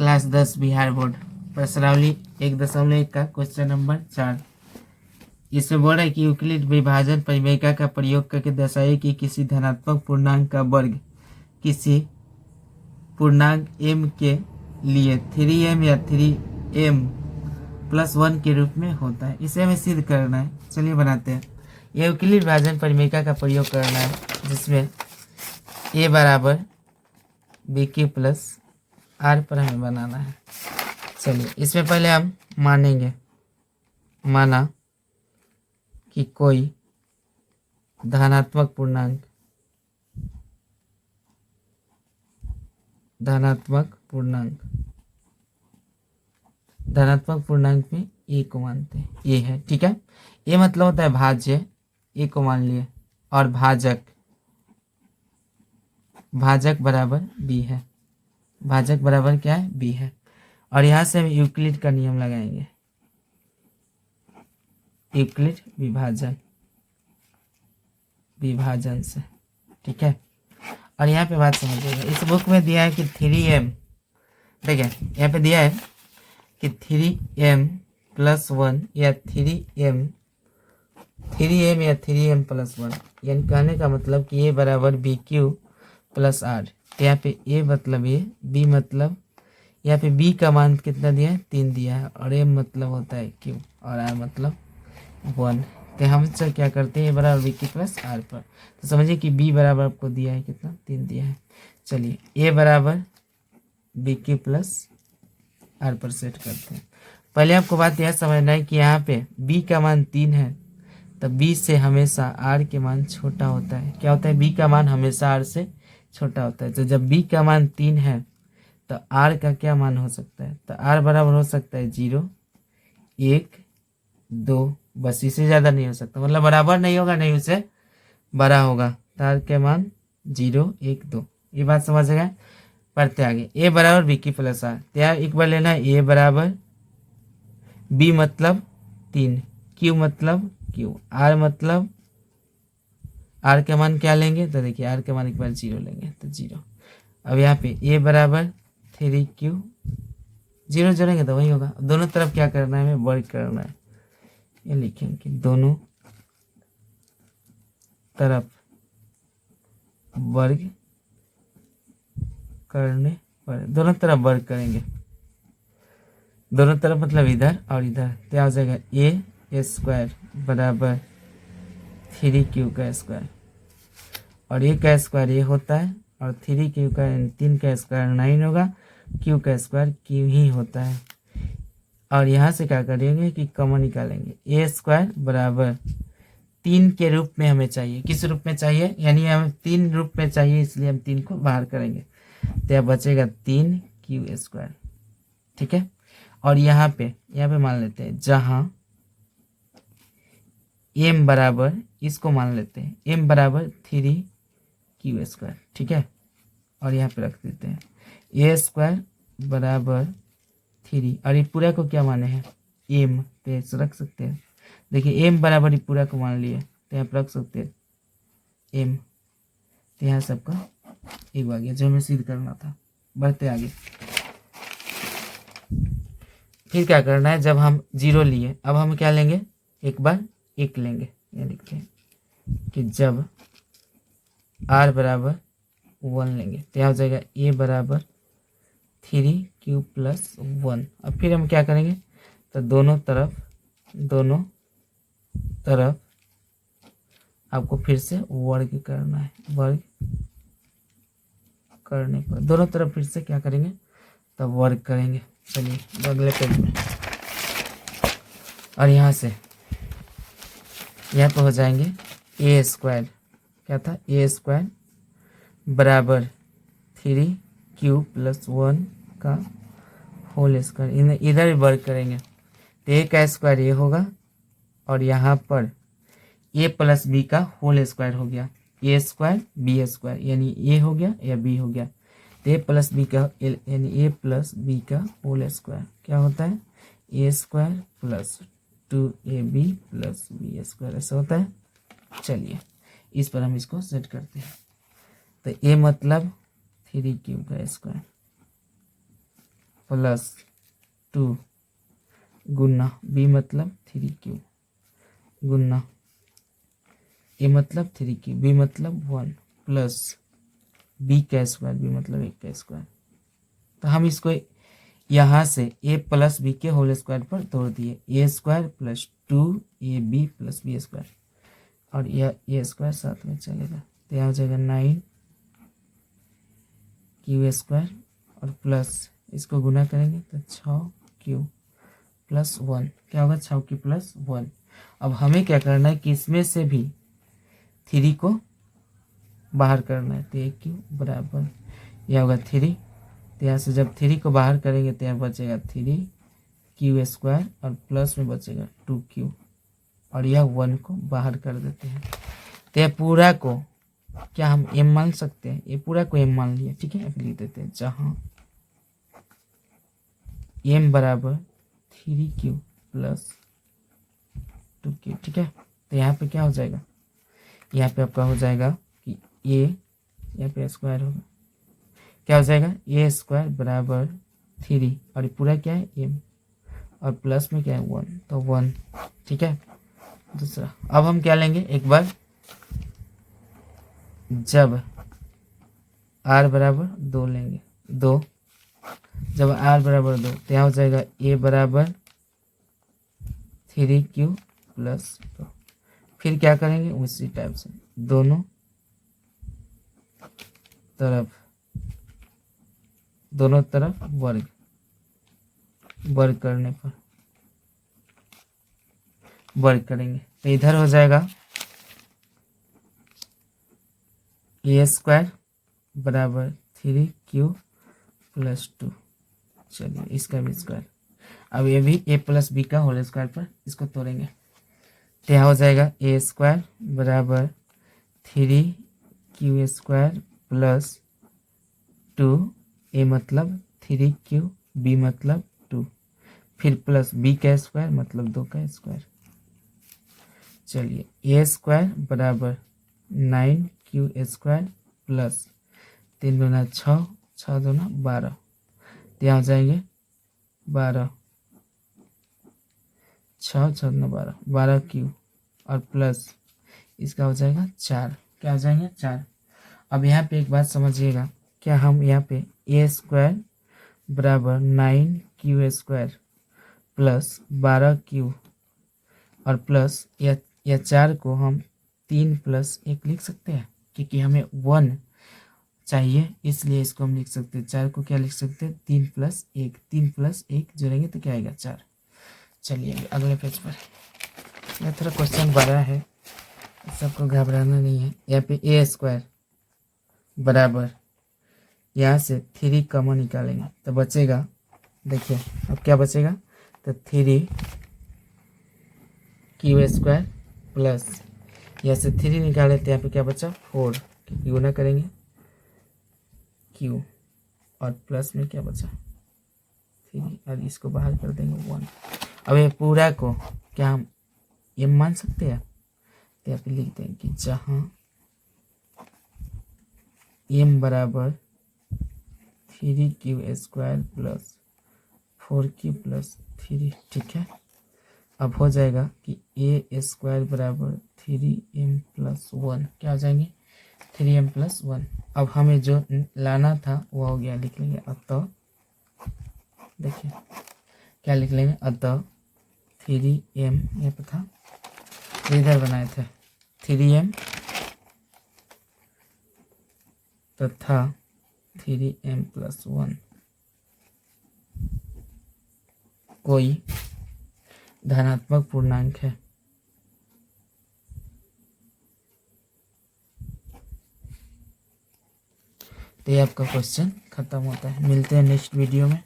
Class 10 Bihar board प्रश्नावली 1.1 का question number 4। इसमें बोल रहा है कि यूक्लिड विभाजन परिमेयिका का प्रयोग करके दर्शाइए कि किसी धनात्मक पूर्णांक का वर्ग किसी पूर्णांक m के लिए 3m या 3m+1 के रूप में होता है। इसे हमें सिद्ध करना है। चलिए बनाते हैं। यह यूक्लिड विभाजन परिमेयिका का प्रयोग करना है जिसमें a बराबर bq प्लस r पर हमें बनाना है। चलिए इसमें पहले हम मानेंगे, माना कि कोई धनात्मक पूर्णांक में a को मानते हैं। ये है, ठीक है। ये मतलब होता है भाज्य, a को मान लिए, और भाजक बराबर b है। भाजक बराबर क्या है? b है। और यहाँ से हम यूक्लिड का नियम लगाएंगे, यूक्लिड विभाजन से, ठीक है। और यहाँ पे बात समझिएगा, इस बुक में दिया है कि 3m, देखिए यहाँ पे दिया है कि 3m+1 या 3m या 3m+1, यानी कहने का मतलब कि a बराबर bq प्लस r। यहाँ पे a मतलब a, b मतलब, यहाँ पे b का मान कितना दिया है? 3 दिया है, और m मतलब होता है q, और r मतलब 1। तो हम से क्या करते हैं, a बराबर bq प्लस r पर। तो समझिए कि b बराबर आपको दिया है कितना? 3 दिया है। चलिए a बराबर bq प्लस r पर सेट करते हैं। पहले आपको बात यह समझना है कि यहाँ पे b का मान 3 है, तो b से हमेशा r के मान छोटा होता है। क्या होता है? b का मान हमेशा r से छोटा होता है। तो जब b का मान 3 है तो r का क्या मान हो सकता है? तो r बराबर हो सकता है 0, 1, 2, बस इससे ज़्यादा नहीं हो सकता। मतलब बराबर नहीं होगा, नहीं उससे बड़ा होगा। तो r के मान 0, 1, 2। ये बात समझ गए? पढ़ते आगे। a बराबर bq प्लस r, तो यार एक बार लेना है a बराबर b मतलब 3, q मतलब q, r मतलब r के मान क्या लेंगे? तो देखिए r के मान एक बार 0 लेंगे, तो 0। अब यहाँ पे a बराबर 3q, 0 जोड़ेंगे तो वही होगा। दोनों तरफ क्या करना है? हमें वर्ग करना है। ये लिखेंगे दोनों तरफ वर्ग करने पर, दोनों तरफ वर्ग करेंगे, दोनों तरफ मतलब इधर और इधर। तो आ जाएगा a स्क्वायर बराबर 3q का स्क्वायर, और a का स्क्वायर ये होता है, और 3q का 3 का स्क्वायर 9 होगा, q का स्क्वायर q ही होता है। और यहाँ से क्या करेंगे कि कॉमन निकालेंगे। a स्क्वायर बराबर 3 के रूप में हमें चाहिए। किस रूप में चाहिए? यानी हमें 3 रूप में चाहिए, इसलिए हम 3 को बाहर करेंगे। तो यह बचेगा 3q स्क्वायर, ठीक है। और यहाँ पे मान लेते हैं जहाँ m बराबर, इसको मान लेते हैं m बराबर 3q स्क्वायर, ठीक है। और यहाँ पे रख देते हैं a स्क्वायर बराबर 3, और ये पूरा को क्या माने हैं? m पे रख सकते हैं। देखिए m बराबर ये पूरा को मान लिए, तो यहाँ पे रख सकते हैं m। तो यहाँ सबका एक आ गया जो हमें सिद्ध करना था। बढ़ते आगे। फिर क्या करना है? जब हम 0 लिए, अब हम क्या लेंगे? एक बार 1 लेंगे। ये लिखते हैं कि जब r बराबर 1 लेंगे, तो यहाँ हो जाएगा a बराबर 3q प्लस 1। अब फिर हम क्या करेंगे? तो दोनों तरफ आपको फिर से वर्ग करना है। वर्ग करने पर दोनों तरफ फिर से क्या करेंगे? तो वर्ग करेंगे। चलिए अगले पेज में, और यहाँ से यहाँ पे हो जाएंगे a स्क्वायर, क्या था? a स्क्वायर बराबर 3q प्लस 1 का होल स्क्वायर, इधर वर्ग करेंगे। तो a का स्क्वायर ये होगा, और यहाँ पर a प्लस b का होल स्क्वायर हो गया। a स्क्वायर b स्क्वायर, यानी a हो गया या b हो गया। तो a प्लस b का यानी a प्लस b का होल स्क्वायर क्या होता है? a square plus 2ab plus b square, ऐसा होता है। चलिए इस पर हम इसको सेट करते हैं। तो a मतलब 3q का स्क्वायर प्लस 2 गुना b मतलब 3q गुना a मतलब 3q b मतलब 1 प्लस b का स्क्वायर b मतलब 1 का स्क्वायर। तो हम इसको यहाँ से a प्लस बी के होल स्क्वायर पर तोड़ दिए, a square plus 2ab plus b square, और यह a स्क्वायर साथ में चलेगा, तो यहाँ हो जाएगा 9q स्क्वायर और प्लस इसको गुना करेंगे तो 6q प्लस 1, क्या होगा 6q प्लस 1। अब हमें क्या करना है कि इसमें से भी 3 को बाहर करना है, तो aq बराबर यह होगा 3, तो यहाँ से जब 3 को बाहर करेंगे तो यहाँ बचेगा 3q स्क्वायर और प्लस में बचेगा 2q, और यह 1 को बाहर कर देते हैं। तो यह पूरा को क्या हम m मान सकते हैं, ये पूरा को m मान लिया, ठीक है। लिख देते हैं जहाँ m बराबर 3q प्लस 2q, ठीक है। तो यहाँ पे क्या हो जाएगा, यहाँ पे आपका हो जाएगा कि a यहाँ पे स्क्वायर होगा, क्या हो जाएगा a स्क्वायर बराबर 3 और पूरा क्या है m और प्लस में क्या है 1, तो 1, ठीक है। दूसरा अब हम क्या लेंगे, एक बार जब r बराबर 2 लेंगे, 2 जब r बराबर 2 तो यहाँ हो जाएगा a बराबर 3q प्लस 2, फिर क्या करेंगे उसी टाइप से दोनों तरफ वर्ग करने पर वर्ग करेंगे, तो इधर हो जाएगा a स्क्वायर बराबर 3q प्लस 2, चलिए इसका भी स्क्वायर। अब ये भी a प्लस बी का होल स्क्वायर पर इसको तोड़ेंगे, तो यहाँ हो जाएगा a स्क्वायर बराबर 3q स्क्वायर प्लस 2, a मतलब 3q b मतलब 2, फिर प्लस b का स्क्वायर मतलब 2 का स्क्वायर। चलिए a स्क्वायर बराबर 9q स्क्वायर प्लस 3 दूना 6, 6 दूना 12, तो यहाँ हो जाएंगे 12, 6 6 दूना 12, 12q और प्लस इसका हो जाएगा 4, क्या हो जाएंगे 4। अब यहाँ पे एक बात समझिएगा, क्या हम यहाँ पे a स्क्वायर बराबर 9q स्क्वायर प्लस 12q और प्लस या 4 को हम 3 प्लस 1 लिख सकते हैं, क्योंकि हमें 1 चाहिए इसलिए इसको हम लिख सकते हैं। 4 को क्या लिख सकते हैं 3 प्लस 1, 3 प्लस 1 जोड़ेंगे तो क्या आएगा 4। चलिए अगले पेज पर, यह थोड़ा क्वेश्चन बड़ा है, सबको घबराना नहीं है। यहाँ पे a स्क्वायर बराबर यहाँ से 3 कॉमन निकालेंगे तो बचेगा, देखिए अब क्या बचेगा, तो 3q स्क्वायर प्लस यहाँ से 3 निकाले तो यहाँ पे क्या बचा 4, गुना करेंगे q और प्लस में क्या बचा 3 और इसको बाहर कर देंगे 1। अब ये पूरा को क्या हम m मान सकते हैं, तो यहाँ पे लिख देंगे कि जहाँ m बराबर 3q square plus 4q plus 3, ठीक है। अब हो जाएगा कि a स्क्वायर बराबर 3m प्लस 1, क्या हो जाएंगे 3m प्लस 1। अब हमें जो लाना था वो हो गया, लिख लेंगे अतः, देखिए क्या लिख लेंगे, अतः 3m यहाँ पे था, इधर बनाए थे 3m तथा 3m प्लस 1 कोई धनात्मक पूर्णांक है। तो ये आपका क्वेश्चन खत्म होता है। मिलते हैं नेक्स्ट वीडियो में।